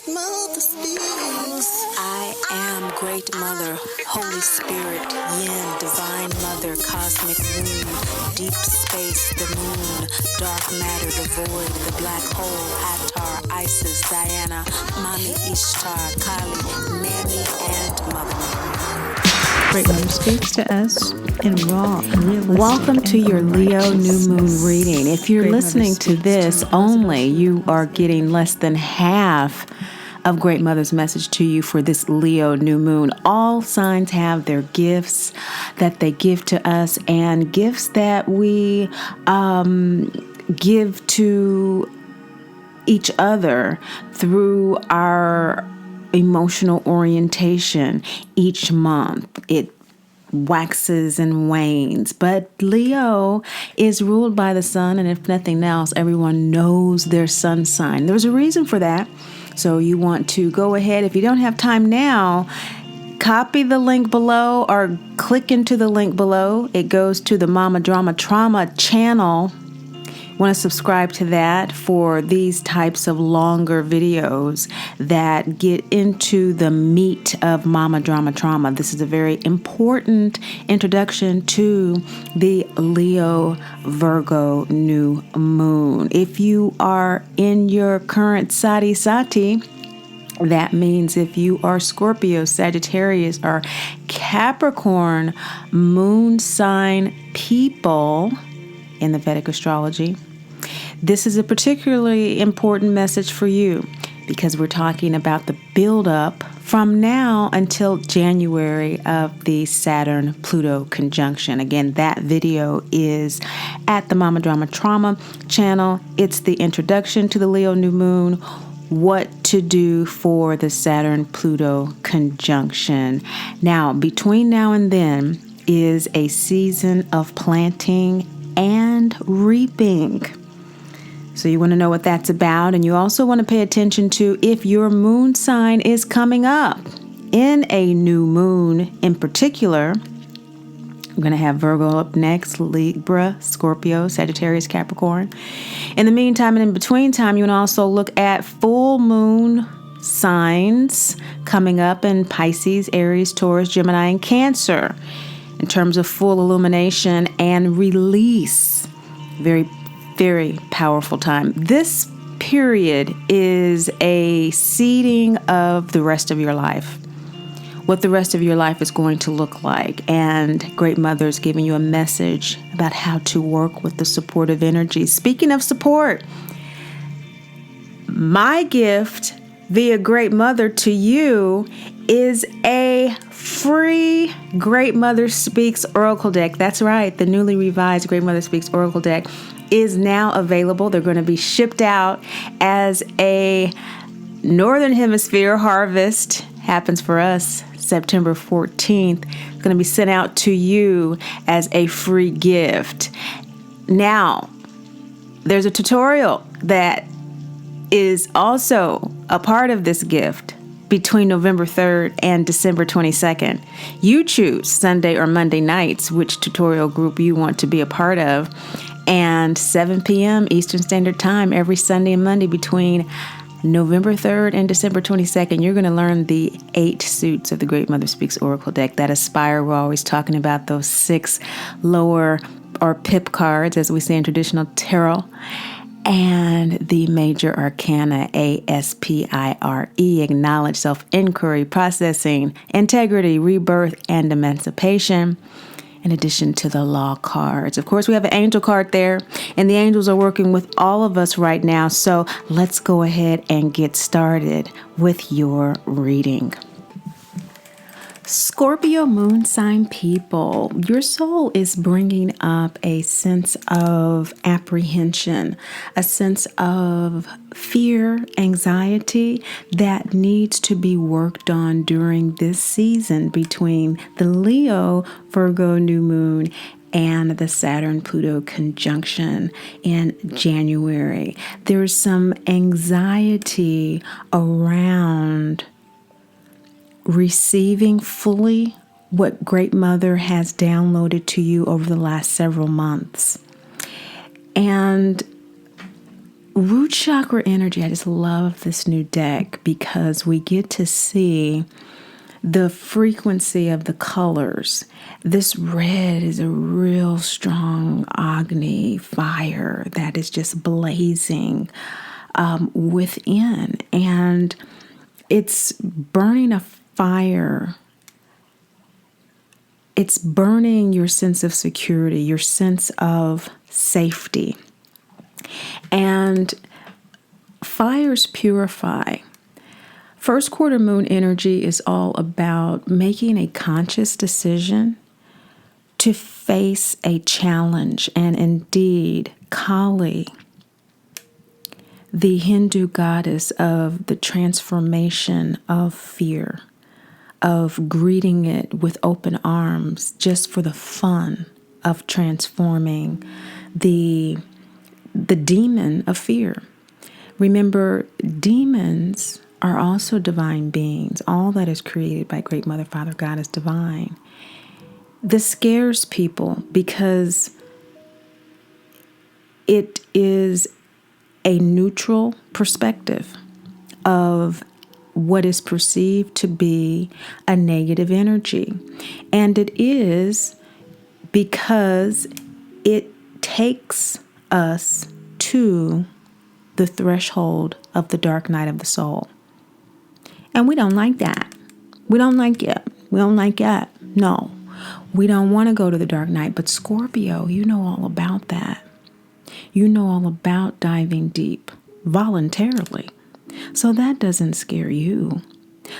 I am Great Mother, Holy Spirit, Yin, Divine Mother, Cosmic Womb, Deep Space, the Moon, Dark Matter, the Void, the Black Hole, Atar, Isis, Diana, Mami Ishtar, Kali, Mammy, and Mother Mary. Great Mother speaks to us in raw and realistic. Welcome to your Leo New Moon reading. If you're listening to this only, you are getting less than half of Great Mother's message to you for this Leo New Moon. All signs have their gifts that they give to us, and gifts that we give to each other through our emotional orientation each month. It waxes and wanes, but Leo is ruled by the sun, and if nothing else, everyone knows their sun sign. There's a reason for that. So you want to go ahead, if you don't have time now, copy the link below or click into the link below. It goes to the Mama Drama Trauma channel. Want to subscribe to that for these types of longer videos that get into the meat of Mama Drama Trauma. This is a very important introduction to the Leo Virgo new moon. If you are in your current Sati Sati, that means if you are Scorpio, Sagittarius, or Capricorn moon sign people in the Vedic astrology, this is a particularly important message for you because we're talking about the buildup from now until January of the Saturn-Pluto conjunction. Again, that video is at the Mama Drama Trauma channel. It's the introduction to the Leo new moon, what to do for the Saturn-Pluto conjunction. Now, between now and then is a season of planting and reaping. So you want to know what that's about, and you also want to pay attention to if your moon sign is coming up in a new moon in particular. I'm going to have Virgo up next, Libra, Scorpio, Sagittarius, Capricorn. In the meantime and in between time, you want to also look at full moon signs coming up in Pisces, Aries, Taurus, Gemini, and Cancer in terms of full illumination and release. Very powerful time. This period is a seeding of the rest of your life, what the rest of your life is going to look like. And Great Mother is giving you a message about how to work with the supportive energy. Speaking of support, my gift via Great Mother to you is a free Great Mother Speaks Oracle deck. That's right, the newly revised Great Mother Speaks Oracle deck is now available. They're going to be shipped out as a Northern Hemisphere harvest. Happens for us September 14th. It's going to be sent out to you as a free gift. Now, there's a tutorial that is also a part of this gift between November 3rd and December 22nd. You choose Sunday or Monday nights which tutorial group you want to be a part of. And 7 p.m. Eastern Standard Time every Sunday and Monday between November 3rd and December 22nd, you're going to learn the 8 suits of the Great Mother Speaks Oracle deck. That Aspire, we're always talking about those 6 lower or pip cards, as we say in traditional tarot, and the major arcana, ASPIRE, acknowledge, self-inquiry, processing, integrity, rebirth, and emancipation, in addition to the law cards. Of course, we have an angel card there, and the angels are working with all of us right now. So let's go ahead and get started with your reading. Scorpio moon sign people, your soul is bringing up a sense of apprehension, a sense of fear, anxiety that needs to be worked on during this season between the Leo Virgo new moon and the Saturn-Pluto conjunction in January. There's some anxiety around receiving fully what Great Mother has downloaded to you over the last several months. And Root chakra energy, I just love this new deck because we get to see the frequency of the colors. This red is a real strong Agni fire that is just blazing within, and it's burning a fire. It's burning your sense of security, your sense of safety. And fires purify. First quarter moon energy is all about making a conscious decision to face a challenge. And indeed, Kali, the Hindu goddess of the transformation of fear, of greeting it with open arms just for the fun of transforming the demon of fear. Remember, demons are also divine beings. All that is created by Great Mother, Father, God is divine. This scares people because it is a neutral perspective of what is perceived to be a negative energy. And it is because it takes us to the threshold of the dark night of the soul. And we don't like that. We don't like it. We don't like it. No, we don't want to go to the dark night. But Scorpio, you know all about that. You know all about diving deep voluntarily. So that doesn't scare you.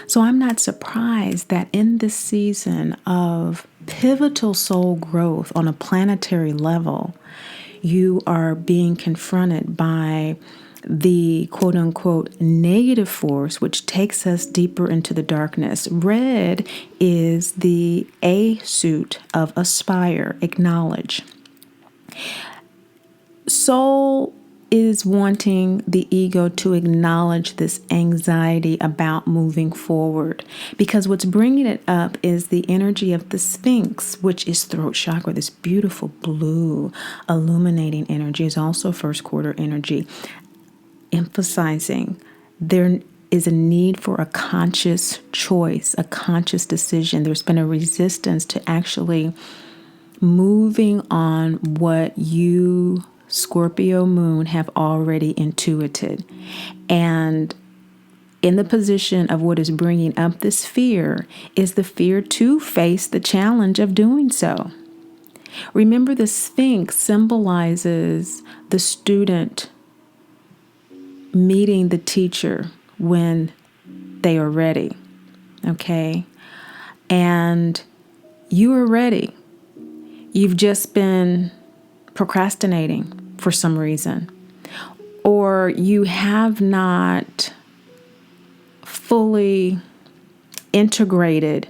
So I'm not surprised that in this season of pivotal soul growth on a planetary level, you are being confronted by the quote unquote negative force, which takes us deeper into the darkness. Red is the A suit of aspire, acknowledge. Soul is wanting the ego to acknowledge this anxiety about moving forward, because what's bringing it up is the energy of the Sphinx, which is throat chakra. This beautiful blue illuminating energy is also first quarter energy, emphasizing there is a need for a conscious choice, a conscious decision. There's been a resistance to actually moving on what you, Scorpio moon, have already intuited. And in the position of what is bringing up this fear is the fear to face the challenge of doing so. Remember, the Sphinx symbolizes the student meeting the teacher when they are ready, okay? And you are ready. You've just been procrastinating for some reason, or you have not fully integrated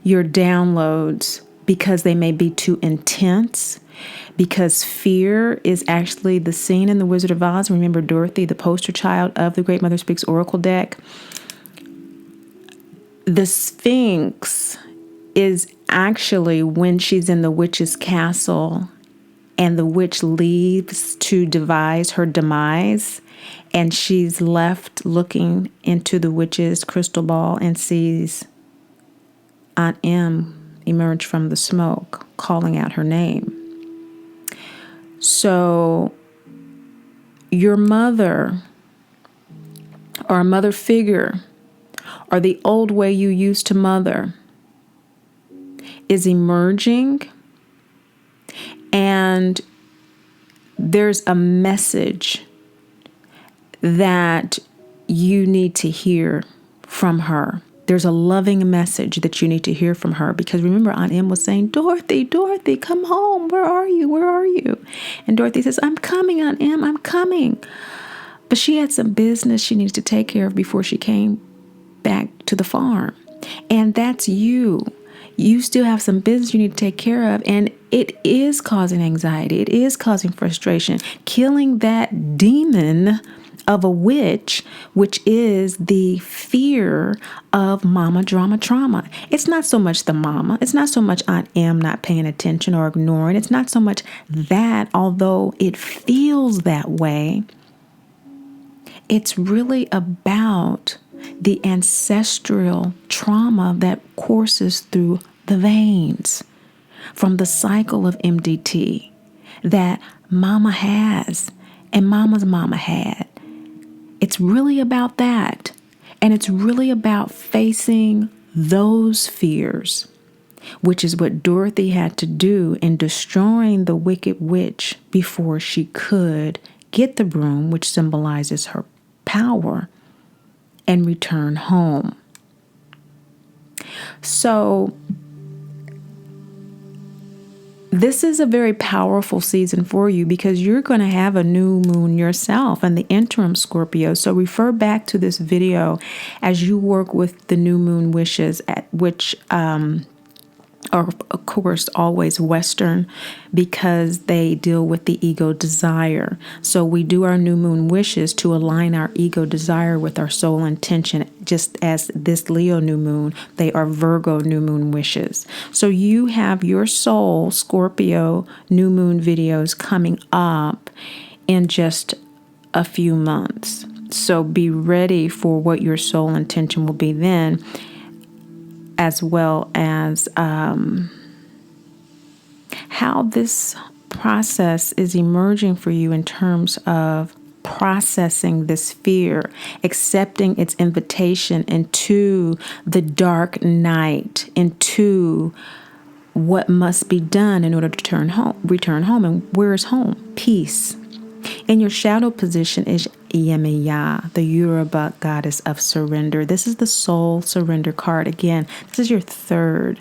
your downloads because they may be too intense, because fear is actually the scene in The Wizard of Oz. Remember Dorothy, the poster child of the Great Mother Speaks Oracle deck? The Sphinx is actually when she's in the witch's castle and the witch leaves to devise her demise, and she's left looking into the witch's crystal ball and sees Aunt Em emerge from the smoke, calling out her name. So your mother or a mother figure or the old way you used to mother is emerging, and there's a message that you need to hear from her. There's a loving message that you need to hear from her, because remember, Aunt Em was saying, Dorothy, come home. Where are you? Where are you? And Dorothy says, I'm coming, Aunt Em, I'm coming. But she had some business she needs to take care of before she came back to the farm. And that's you. You still have some business you need to take care of, and it is causing anxiety. It is causing frustration. Killing that demon of a witch, which is the fear of mama drama trauma. It's not so much the mama. It's not so much Aunt Em not paying attention or ignoring. It's not so much that, although it feels that way. it's really about the ancestral trauma that courses through the veins from the cycle of MDT that mama has and mama's mama had. It's really about that. And it's really about facing those fears, which is what Dorothy had to do in destroying the wicked witch before she could get the broom, which symbolizes her power, and return home. So this is a very powerful season for you because you're going to have a new moon yourself in the interim, Scorpio. So refer back to this video as you work with the new moon wishes, which are, of course, always Western because they deal with the ego desire. So we do our new moon wishes to align our ego desire with our soul intention, just as this Leo new moon, they are Virgo new moon wishes. So you have your soul Scorpio new moon videos coming up in just a few months. So be ready for what your soul intention will be then, as well as how this process is emerging for you in terms of processing this fear, accepting its invitation into the dark night, into what must be done in order to return home. And where is home? Peace. In your shadow position is Yemiya, the Yoruba goddess of surrender. This is the soul surrender card. Again, this is your third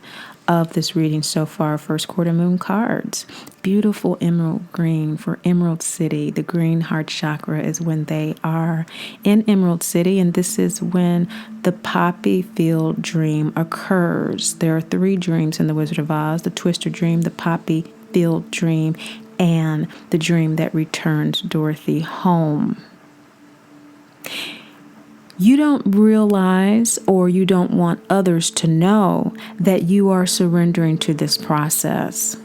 of this reading so far, first quarter moon cards. Beautiful emerald green for Emerald City. The green heart chakra is when they are in Emerald City, and this is when the poppy field dream occurs. There are 3 dreams in the Wizard of Oz: the Twister dream, the poppy field dream, and the dream that returns Dorothy home. You don't realize, or you don't want others to know, that you are surrendering to this process.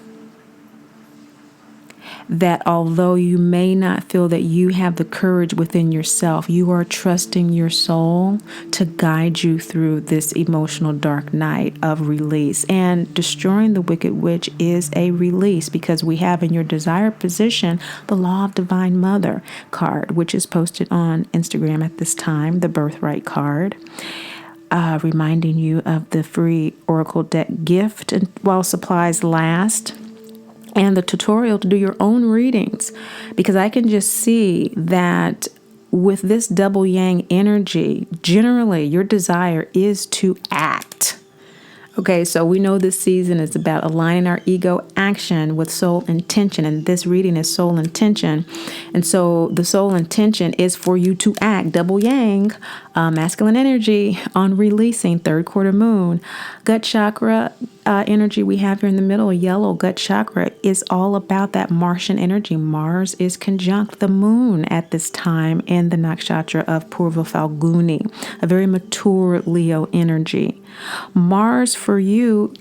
That although you may not feel that you have the courage within yourself, you are trusting your soul to guide you through this emotional dark night of release. And destroying the wicked witch is a release, because we have in your desired position the Law of Divine Mother card, which is posted on Instagram at this time, the Birthright card. Reminding you of the free Oracle deck gift and while supplies last, and the tutorial to do your own readings, because I can just see that with this double yang energy, generally your desire is to act. Okay, so we know this season is about aligning our ego action with soul intention, and this reading is soul intention. And so the soul intention is for you to act, double yang, masculine energy, on releasing third quarter moon. Gut chakra energy we have here in the middle, yellow gut chakra, is all about that Martian energy. Mars is conjunct the moon at this time in the nakshatra of Purva Falguni, a very mature Leo energy. Mars for you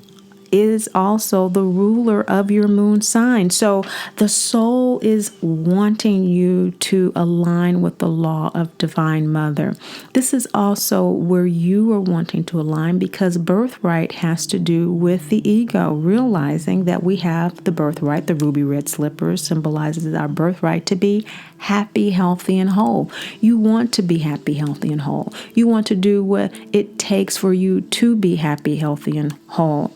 is also the ruler of your moon sign. So the soul is wanting you to align with the law of Divine Mother. This is also where you are wanting to align, because birthright has to do with the ego, realizing that we have the birthright. The ruby red slippers symbolizes our birthright to be happy, healthy, and whole. You want to be happy, healthy, and whole. You want to do what it takes for you to be happy, healthy, and whole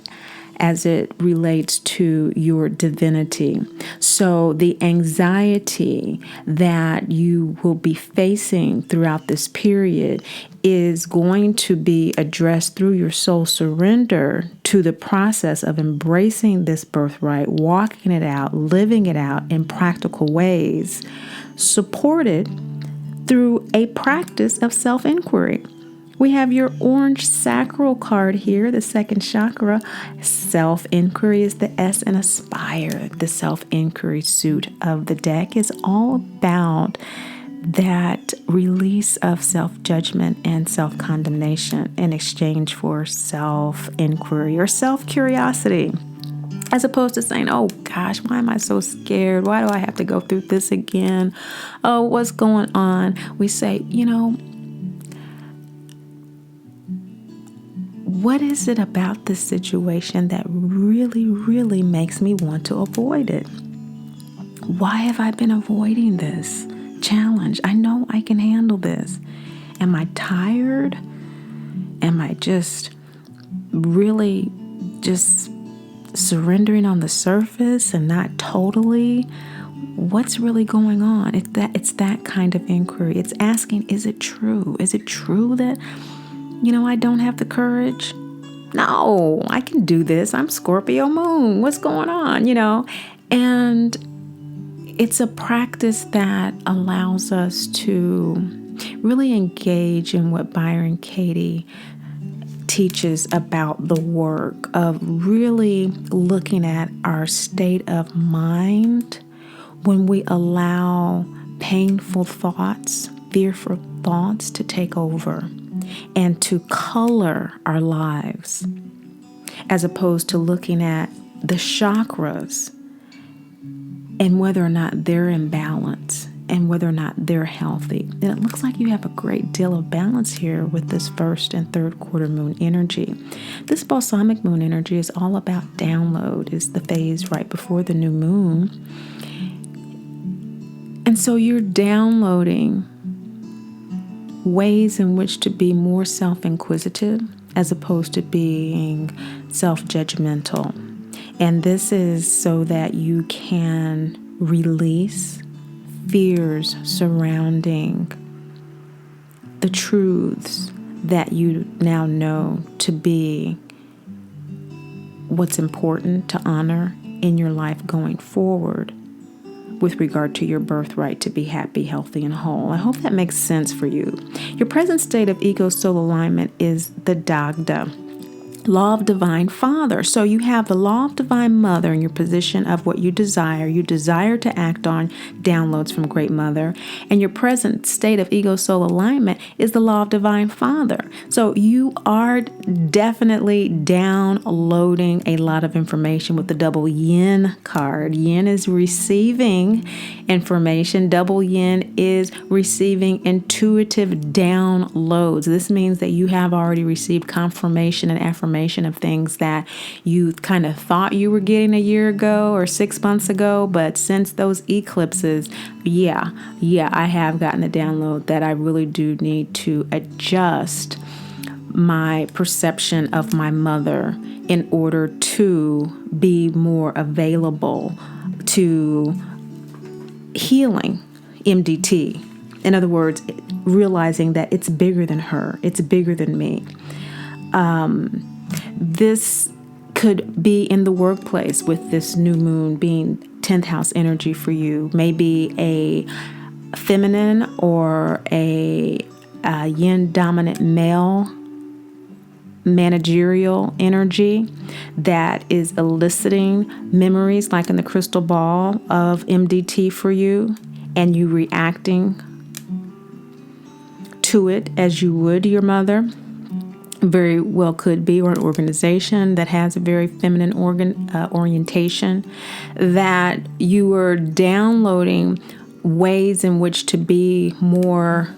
as it relates to your divinity. So the anxiety that you will be facing throughout this period is going to be addressed through your soul surrender to the process of embracing this birthright, walking it out, living it out in practical ways, supported through a practice of self-inquiry. We have your orange sacral card here, the second chakra. Self-inquiry is the S in Aspire. The self-inquiry suit of the deck is all about that release of self-judgment and self-condemnation in exchange for self-inquiry or self-curiosity. As opposed to saying, oh gosh, why am I so scared? Why do I have to go through this again? Oh, what's going on? We say, what is it about this situation that really, really makes me want to avoid it? Why have I been avoiding this challenge? I know I can handle this. Am I tired? Am I just really just surrendering on the surface and not totally? What's really going on? It's that kind of inquiry. It's asking, is it true? Is it true that, I don't have the courage? No, I can do this. I'm Scorpio moon. What's going on? And it's a practice that allows us to really engage in what Byron Katie teaches about the work of really looking at our state of mind when we allow painful thoughts, fearful thoughts to take over and to color our lives, as opposed to looking at the chakras and whether or not they're in balance and whether or not they're healthy. And it looks like you have a great deal of balance here with this first and third quarter moon energy. This balsamic moon energy is all about download. It's the phase right before the new moon. And so you're downloading ways in which to be more self-inquisitive as opposed to being self-judgmental. And this is so that you can release fears surrounding the truths that you now know to be what's important to honor in your life going forward with regard to your birthright to be happy, healthy, and whole. I hope that makes sense for you. Your present state of ego-soul alignment is the Dagda, Law of Divine Father. So you have the Law of Divine Mother in your position of what you desire. You desire to act on downloads from Great Mother. And your present state of ego-soul alignment is the Law of Divine Father. So you are definitely downloading a lot of information with the double yin card. Yin is receiving information. Double yin is receiving intuitive downloads. This means that you have already received confirmation and affirmation of things that you kind of thought you were getting a year ago or 6 months ago, but since those eclipses, I have gotten the download that I really do need to adjust my perception of my mother in order to be more available to healing MDT. In other words, realizing that it's bigger than her, it's bigger than me. This could be in the workplace with this new moon being 10th house energy for you. Maybe a feminine or a yin dominant male managerial energy that is eliciting memories like in the crystal ball of MDT for you, and you reacting to it as you would your mother. Very well could be, or an organization that has a very feminine orientation, that you are downloading ways in which to be more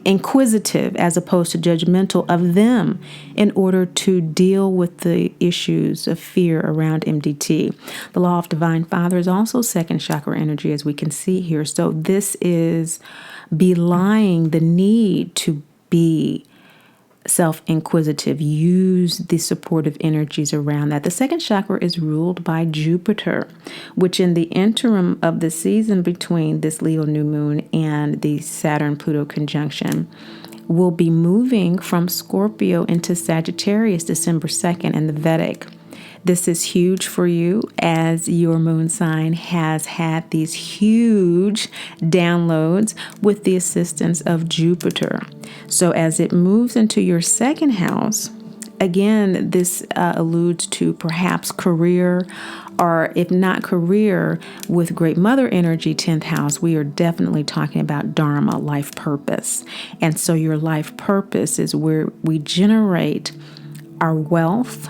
inquisitive as opposed to judgmental of them in order to deal with the issues of fear around MDT. The Law of Divine Father is also second chakra energy, as we can see here. So this is belying the need to be self-inquisitive. Use the supportive energies around that. The second chakra is ruled by Jupiter, which in the interim of the season between this Leo new moon and the Saturn-Pluto conjunction will be moving from Scorpio into Sagittarius December 2nd in the Vedic. This is huge for you as your moon sign has had these huge downloads with the assistance of Jupiter. So as it moves into your second house, again, this alludes to perhaps career, or if not career, with Great Mother energy, 10th house, we are definitely talking about Dharma, life purpose. And so your life purpose is where we generate our wealth,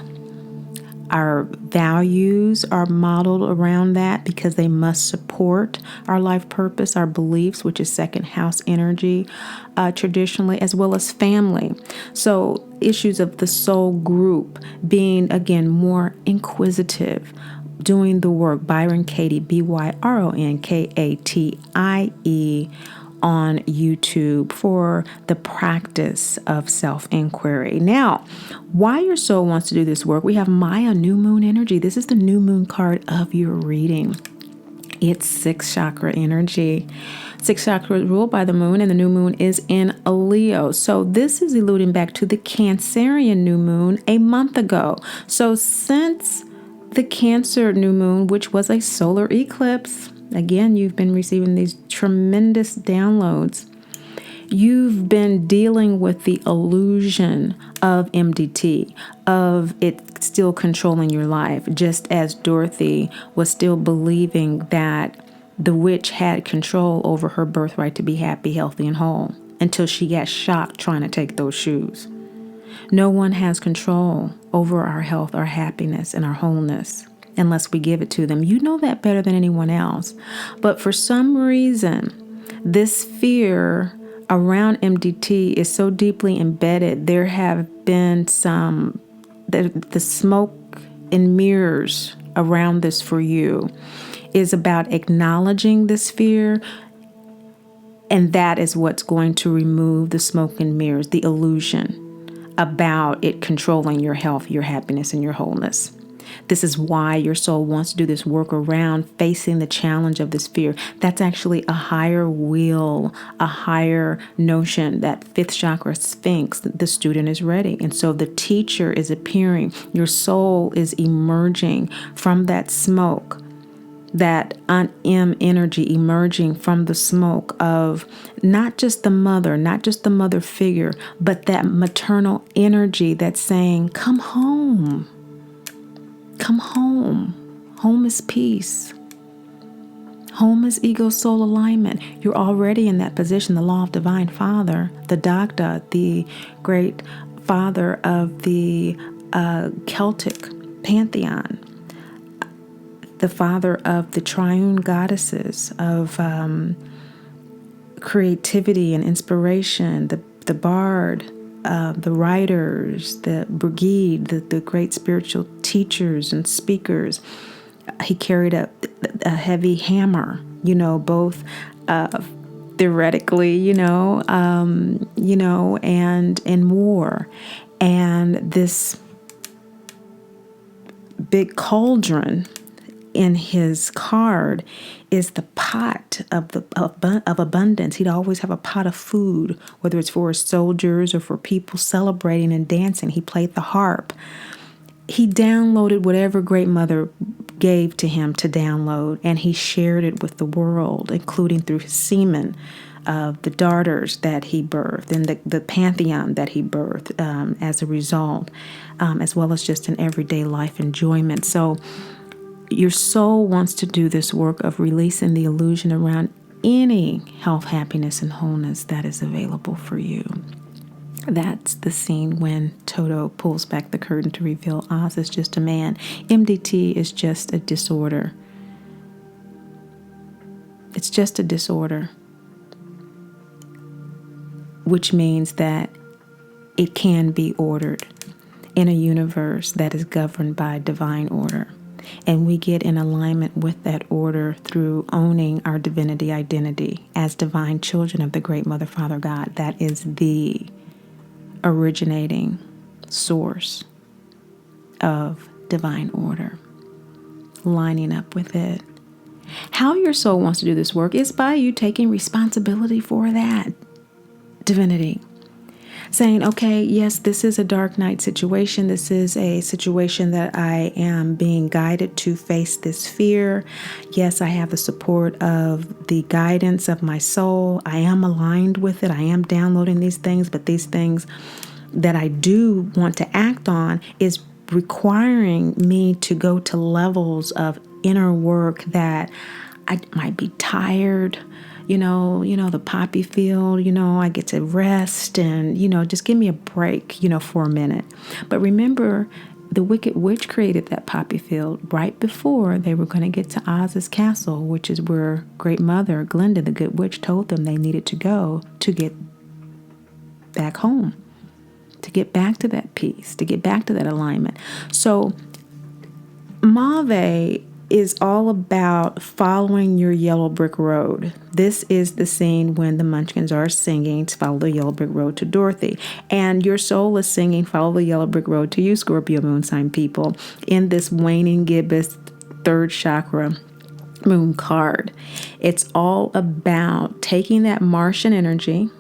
Our values are modeled around that because they must support our life purpose, our beliefs, which is second house energy, traditionally, as well as family. So issues of the soul group being, again, more inquisitive, doing the work. Byron Katie, BYRONKATIE, on YouTube for the practice of self-inquiry. Now, why your soul wants to do this work, we have Maya new moon energy. This is the new moon card of your reading. It's sixth chakra energy. Sixth chakra is ruled by the moon, and the new moon is in a Leo. So this is alluding back to the Cancerian new moon a month ago. So since the Cancer new moon, which was a solar eclipse, again, you've been receiving these tremendous downloads. You've been dealing with the illusion of MDT, of it still controlling your life, just as Dorothy was still believing that the witch had control over her birthright to be happy, healthy, and whole, until she got shocked trying to take those shoes. No one has control over our health, our happiness, and our wholeness unless we give it to them. You know that better than anyone else. But for some reason, this fear around MDT is so deeply embedded. There have been the smoke and mirrors around this for you is about acknowledging this fear. And that is what's going to remove the smoke and mirrors, the illusion about it controlling your health, your happiness, and your wholeness. This is why your soul wants to do this work around facing the challenge of this fear. That's actually a higher will, a higher notion. That fifth chakra sphinx, the student is ready. And so the teacher is appearing. Your soul is emerging from that smoke, that un-M energy emerging from the smoke of not just the mother figure, but that maternal energy that's saying, come home. Come home. Home is peace. Home is ego soul alignment. You're already in that position. The law of divine father, the Dagda, the great father of the Celtic pantheon, the father of the triune goddesses of creativity and inspiration, the bard, the writers, the brigade, the great spiritual teachers and speakers. He carried a heavy hammer, both theoretically, and in war. And this big cauldron in his card is the pot of abundance. He'd always have a pot of food, whether it's for his soldiers or for people celebrating and dancing. He played the harp. He downloaded whatever Great Mother gave to him to download, and he shared it with the world, including through his semen, the daughters that he birthed, and the pantheon that he birthed as a result, as well as just in everyday life enjoyment. So your soul wants to do this work of releasing the illusion around any health, happiness, and wholeness that is available for you. That's the scene when Toto pulls back the curtain to reveal Oz is just a man. MDT is just a disorder. It's just a disorder, which means that it can be ordered in a universe that is governed by divine order. And we get in alignment with that order through owning our divinity identity as divine children of the great Mother, Father, God. That is the originating source of divine order, lining up with it. How your soul wants to do this work is by you taking responsibility for that divinity. Saying, okay, yes, this is a dark night situation. This is a situation that I am being guided to face this fear. Yes, I have the support of the guidance of my soul. I am aligned with it. I am downloading these things, but these things that I do want to act on is requiring me to go to levels of inner work that I might be tired. The poppy field, I get to rest and, just give me a break, for a minute. But remember, the Wicked Witch created that poppy field right before they were going to get to Oz's castle, which is where Great Mother Glinda, the Good Witch, told them they needed to go to get back home, to get back to that peace, to get back to that alignment. So Mauve is all about following your yellow brick road. This is the scene when the Munchkins are singing to follow the yellow brick road to Dorothy. And your soul is singing follow the yellow brick road to you, Scorpio moon sign people, in this waning gibbous third chakra moon card. It's all about taking that Martian energy,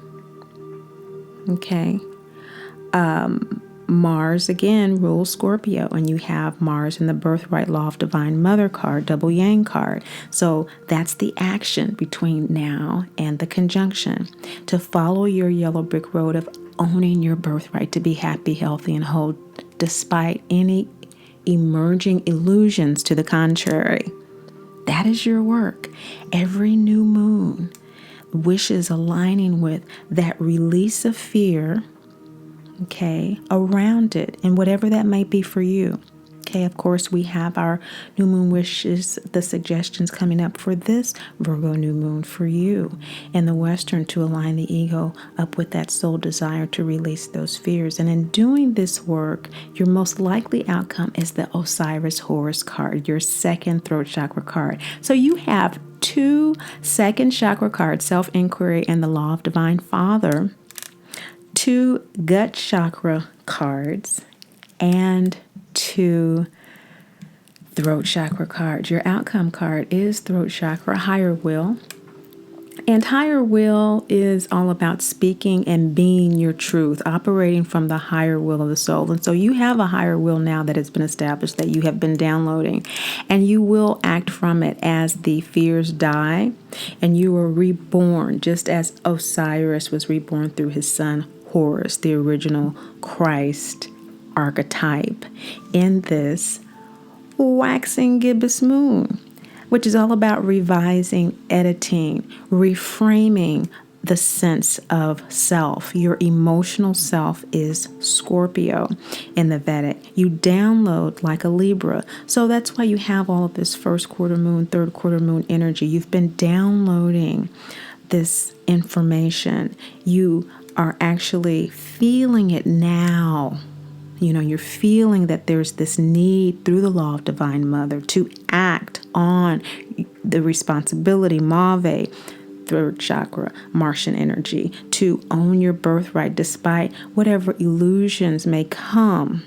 okay? Mars, again, rules Scorpio, and you have Mars in the Birthright Law of Divine Mother card, double yang card. So that's the action between now and the conjunction. To follow your yellow brick road of owning your birthright to be happy, healthy, and whole, despite any emerging illusions to the contrary. That is your work. Every new moon wishes aligning with that release of fear, okay, around it, and whatever that might be for you. Okay, of course, we have our new moon wishes, the suggestions coming up for this Virgo new moon for you in the Western, to align the ego up with that soul desire to release those fears. And in doing this work, your most likely outcome is the Osiris Horus card, your second throat chakra card. So you have 2 second chakra cards, self-inquiry and the law of divine father, 2 gut chakra cards, and 2 throat chakra cards. Your outcome card is throat chakra, higher will. And higher will is all about speaking and being your truth, operating from the higher will of the soul. And so you have a higher will now that has been established, that you have been downloading, and you will act from it as the fears die and you are reborn, just as Osiris was reborn through his son Horus, the original Christ archetype, in this waxing gibbous moon, which is all about revising, editing, reframing the sense of self. Your emotional self is Scorpio in the Vedic. You download like a Libra. So that's why you have all of this first quarter moon, third quarter moon energy. You've been downloading this information. You are actually feeling it now. You know, you're feeling that there's this need through the law of divine mother to act on the responsibility, Mauve, third chakra, Martian energy, to own your birthright despite whatever illusions may come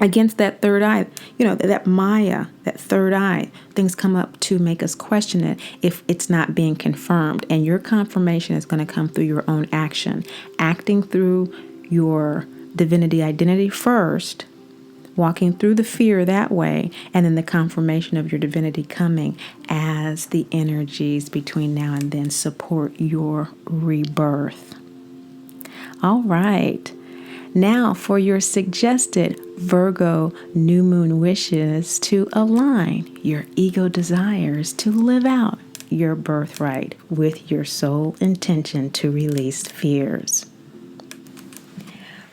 against that third eye. You know, that Maya, that third eye, things come up to make us question it if it's not being confirmed. And your confirmation is going to come through your own action, acting through your divinity identity first, walking through the fear that way, and then the confirmation of your divinity coming as the energies between now and then support your rebirth. All right. Now for your suggested Virgo new moon wishes to align your ego desires to live out your birthright with your soul intention to release fears.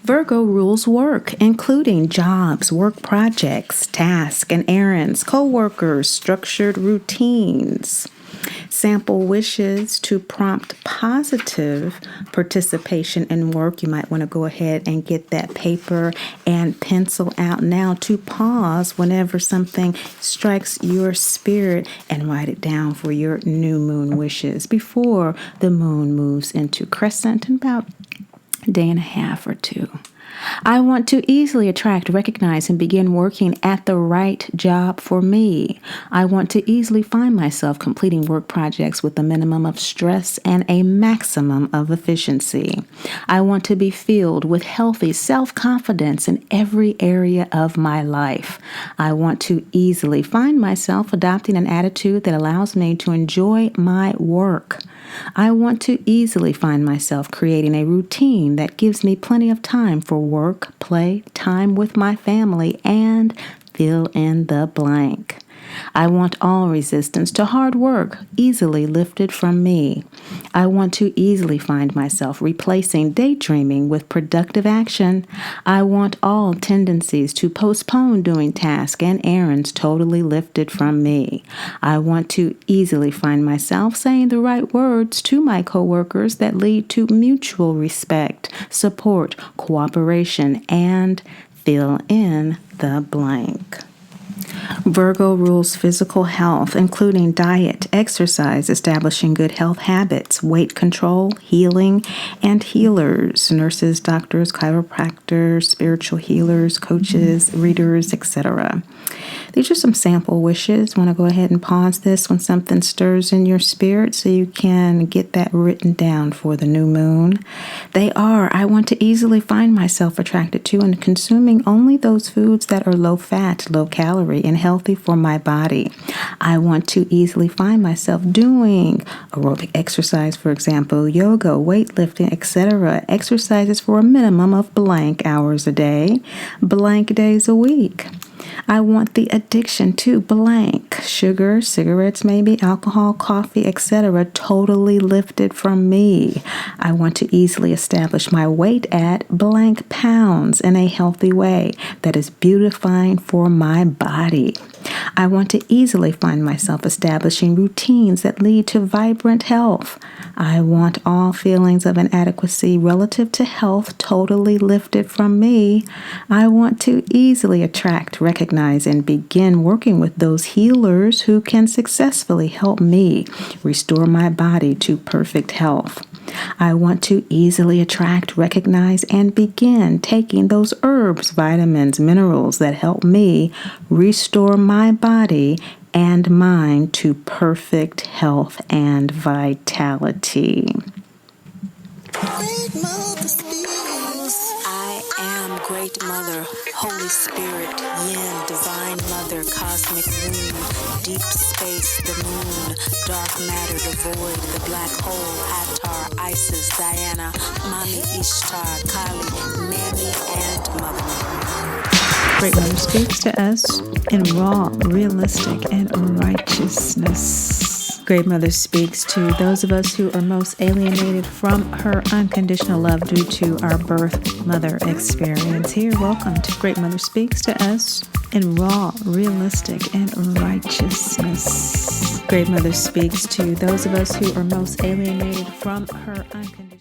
Virgo rules work, including jobs, work projects, tasks and errands, co-workers, structured routines. Sample wishes to prompt positive participation in work. You might want to go ahead and get that paper and pencil out now to pause whenever something strikes your spirit and write it down for your new moon wishes before the moon moves into crescent in about a day and a half or 2. I want to easily attract, recognize, and begin working at the right job for me. I want to easily find myself completing work projects with a minimum of stress and a maximum of efficiency. I want to be filled with healthy self-confidence in every area of my life. I want to easily find myself adopting an attitude that allows me to enjoy my work. I want to easily find myself creating a routine that gives me plenty of time for work, play, time with my family, and fill in the blank. I want all resistance to hard work easily lifted from me. I want to easily find myself replacing daydreaming with productive action. I want all tendencies to postpone doing tasks and errands totally lifted from me. I want to easily find myself saying the right words to my coworkers that lead to mutual respect, support, cooperation, and fill in the blank. Virgo rules physical health, including diet, exercise, establishing good health habits, weight control, healing, and healers, nurses, doctors, chiropractors, spiritual healers, coaches, readers, etc. These are some sample wishes. Want to go ahead and pause this when something stirs in your spirit so you can get that written down for the new moon. They are, I want to easily find myself attracted to and consuming only those foods that are low fat, low calorie, and healthy for my body. I want to easily find myself doing aerobic exercise, for example, yoga, weightlifting, etc. Exercises for a minimum of blank hours a day, blank days a week. I want the addiction to blank, sugar, cigarettes, maybe alcohol, coffee, etc. totally lifted from me. I want to easily establish my weight at blank pounds in a healthy way that is beautifying for my body. I want to easily find myself establishing routines that lead to vibrant health. I want all feelings of inadequacy relative to health totally lifted from me. I want to easily attract, recognize, and begin working with those healers who can successfully help me restore my body to perfect health. I want to easily attract, recognize, and begin taking those herbs, vitamins, minerals that help me restore my body and mind to perfect health and vitality. I am Great Mother, Holy Spirit, Yin, Divine Mother, Cosmic Womb, Deep Space, the Moon, Dark Matter, the Void, the Black Hole, Hathor, Isis, Diana, Mami, Ishtar, Kali, Mammy, and Mother. Great Mother speaks to us in raw, realistic, and righteousness. Great Mother speaks to those of us who are most alienated from her unconditional love due to our birth mother experience. Here, welcome to Great Mother Speaks to us in raw, realistic, and righteousness. Great Mother speaks to those of us who are most alienated from her unconditional